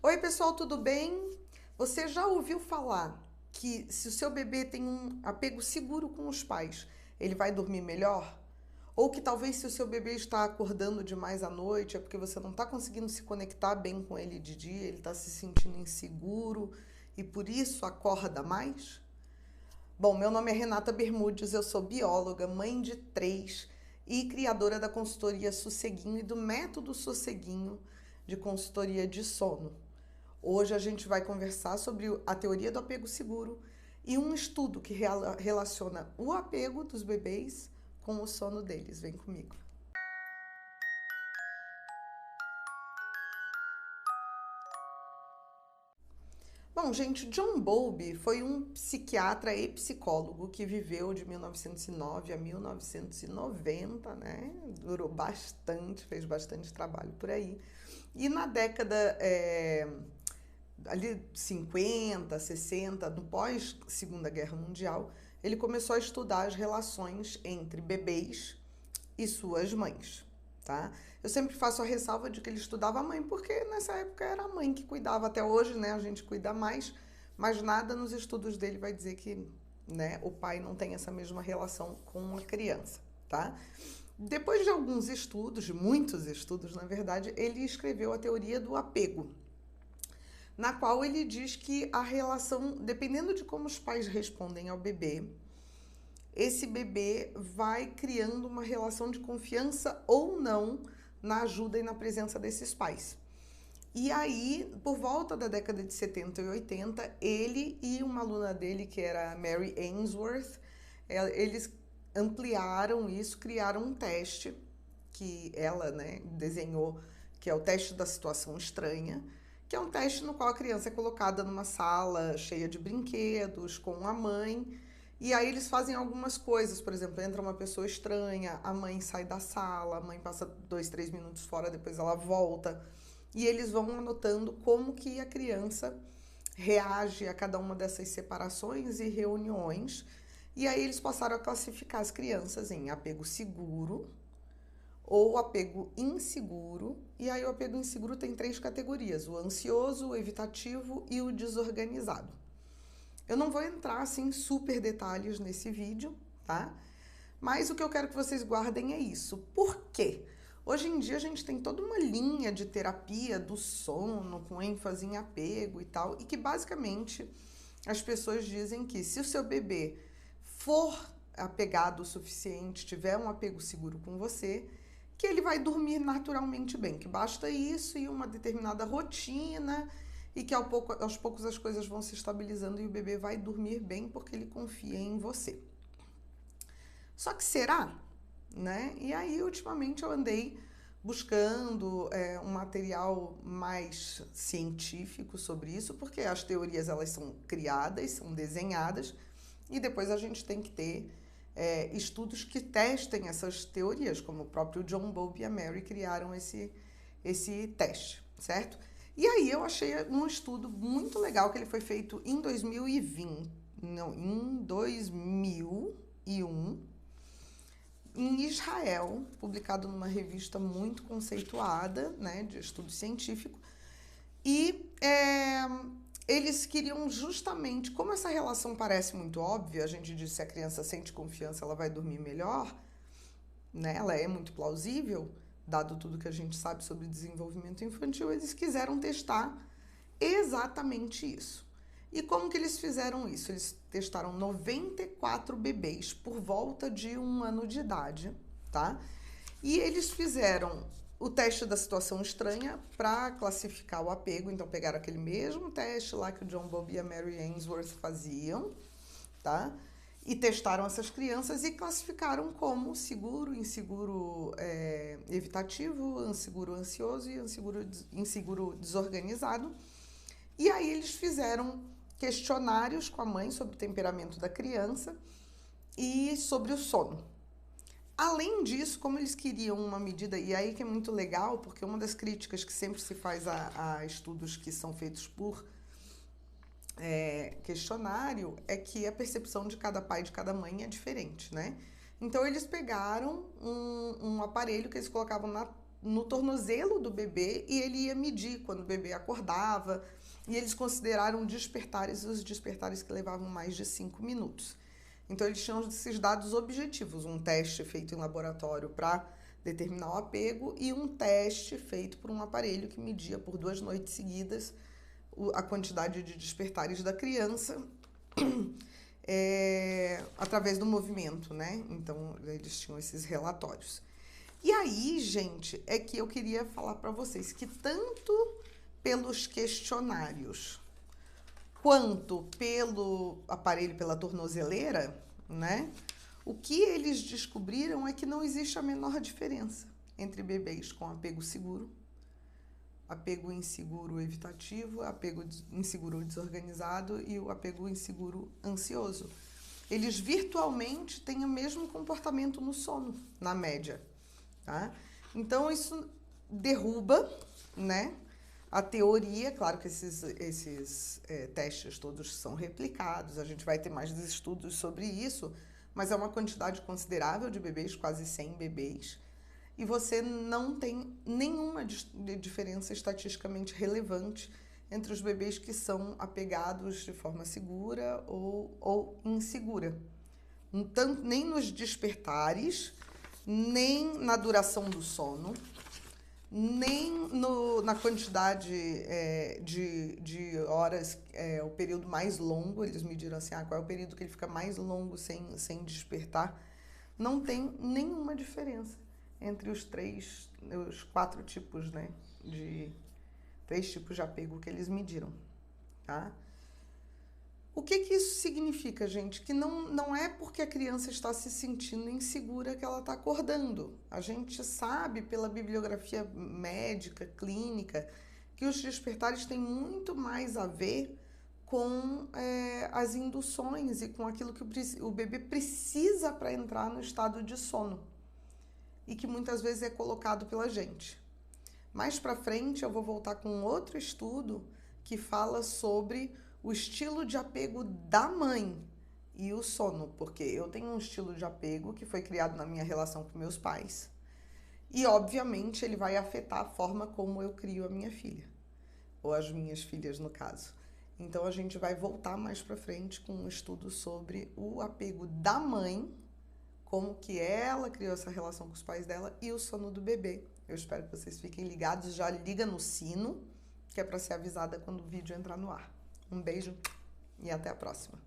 Oi, pessoal, tudo bem? Você já ouviu falar que se o seu bebê tem um apego seguro com os pais, ele vai dormir melhor? Ou que talvez se o seu bebê está acordando demais à noite é porque você não está conseguindo se conectar bem com ele de dia, ele está se sentindo inseguro e por isso acorda mais? Bom, meu nome é Renata Bermudes, eu sou bióloga, mãe de três e criadora da consultoria Sosseguinho e do método Sosseguinho de consultoria de sono. Hoje a gente vai conversar sobre a teoria do apego seguro e um estudo que relaciona o apego dos bebês com o sono deles. Vem comigo. Bom, gente, John Bowlby foi um psiquiatra e psicólogo que viveu de 1909 a 1990, né? Durou bastante, fez bastante trabalho por aí. E na década ali 50, 60, no pós Segunda Guerra Mundial, ele começou a estudar as relações entre bebês e suas mães, tá? Eu sempre faço a ressalva de que ele estudava a mãe, porque nessa época era a mãe que cuidava, até hoje, né, a gente cuida mais, mas nada nos estudos dele vai dizer que, né, o pai não tem essa mesma relação com a criança, tá? Depois de alguns estudos, de muitos estudos, na verdade, ele escreveu a teoria do apego, na qual ele diz que a relação, dependendo de como os pais respondem ao bebê, esse bebê vai criando uma relação de confiança ou não na ajuda e na presença desses pais. E aí, por volta da década de 70 e 80, ele e uma aluna dele, que era a Mary Ainsworth, eles ampliaram isso, criaram um teste que ela, né, desenhou, que é o teste da situação estranha, que é um teste no qual a criança é colocada numa sala cheia de brinquedos, com a mãe, e aí eles fazem algumas coisas, por exemplo, entra uma pessoa estranha, a mãe sai da sala, a mãe passa 2, 3 minutos fora, depois ela volta, e eles vão anotando como que a criança reage a cada uma dessas separações e reuniões, e aí eles passaram a classificar as crianças em apego seguro, ou apego inseguro. E aí o apego inseguro tem três categorias: o ansioso, o evitativo e o desorganizado. Eu não vou entrar assim em super detalhes nesse vídeo, tá? Mas o que eu quero que vocês guardem é isso. Por quê? Hoje em dia a gente tem toda uma linha de terapia do sono com ênfase em apego e tal, e que basicamente as pessoas dizem que se o seu bebê for apegado o suficiente, tiver um apego seguro com você, que ele vai dormir naturalmente bem, que basta isso e uma determinada rotina e que aos poucos as coisas vão se estabilizando e o bebê vai dormir bem porque ele confia em você. Só que será? Né? E aí, ultimamente, eu andei buscando um material mais científico sobre isso, porque as teorias elas são criadas, são desenhadas, e depois a gente tem que ter estudos que testem essas teorias, como o próprio John Bowlby e a Mary criaram esse teste, certo? E aí eu achei um estudo muito legal que ele foi feito em 2020, não, em 2001, em Israel, publicado numa revista muito conceituada, né, de estudo científico, e eles queriam justamente, como essa relação parece muito óbvia, a gente diz que se a criança sente confiança, ela vai dormir melhor, né, ela é muito plausível, dado tudo que a gente sabe sobre desenvolvimento infantil, eles quiseram testar exatamente isso. E como que eles fizeram isso? Eles testaram 94 bebês por volta de 1 ano de idade, tá? E eles fizeram o teste da situação estranha para classificar o apego. Então pegaram aquele mesmo teste lá que o John Bowlby e a Mary Ainsworth faziam, tá? E testaram essas crianças e classificaram como seguro, inseguro evitativo, inseguro ansioso e inseguro desorganizado. E aí eles fizeram questionários com a mãe sobre o temperamento da criança e sobre o sono. Além disso, como eles queriam uma medida, e aí que é muito legal, porque uma das críticas que sempre se faz a estudos que são feitos por questionário é que a percepção de cada pai e de cada mãe é diferente, né? Então eles pegaram um aparelho que eles colocavam no tornozelo do bebê e ele ia medir quando o bebê acordava. E eles consideraram despertares os despertares que levavam mais de 5 minutos. Então, eles tinham esses dados objetivos, um teste feito em laboratório para determinar o apego e um teste feito por um aparelho que media por 2 noites seguidas a quantidade de despertares da criança através do movimento, né? Então, eles tinham esses relatórios. E aí, gente, é que eu queria falar para vocês que tanto pelos questionários quanto pelo aparelho, pela tornozeleira, né? O que eles descobriram é que não existe a menor diferença entre bebês com apego seguro, apego inseguro evitativo, apego inseguro desorganizado e o apego inseguro ansioso. Eles virtualmente têm o mesmo comportamento no sono, na média, tá? Então, isso derruba, né, a teoria. Claro que esses testes todos são replicados, a gente vai ter mais estudos sobre isso, mas é uma quantidade considerável de bebês, quase 100 bebês, e você não tem nenhuma diferença estatisticamente relevante entre os bebês que são apegados de forma segura ou insegura. Tanto, nem nos despertares, nem na duração do sono, nem na quantidade de horas, o período mais longo. Eles mediram assim, qual é o período que ele fica mais longo sem despertar. Não tem nenhuma diferença entre os 4 tipos, né, 3 tipos de apego que eles mediram, tá? O que isso significa, gente? Que não é porque a criança está se sentindo insegura que ela está acordando. A gente sabe pela bibliografia médica, clínica, que os despertares têm muito mais a ver com as induções e com aquilo que o bebê precisa para entrar no estado de sono e que muitas vezes é colocado pela gente. Mais para frente eu vou voltar com outro estudo que fala sobre o estilo de apego da mãe e o sono, porque eu tenho um estilo de apego que foi criado na minha relação com meus pais e, obviamente, ele vai afetar a forma como eu crio a minha filha, ou as minhas filhas, no caso. Então, a gente vai voltar mais pra frente com um estudo sobre o apego da mãe, como que ela criou essa relação com os pais dela e o sono do bebê. Eu espero que vocês fiquem ligados, já liga no sino, que é para ser avisada quando o vídeo entrar no ar. Um beijo e até a próxima.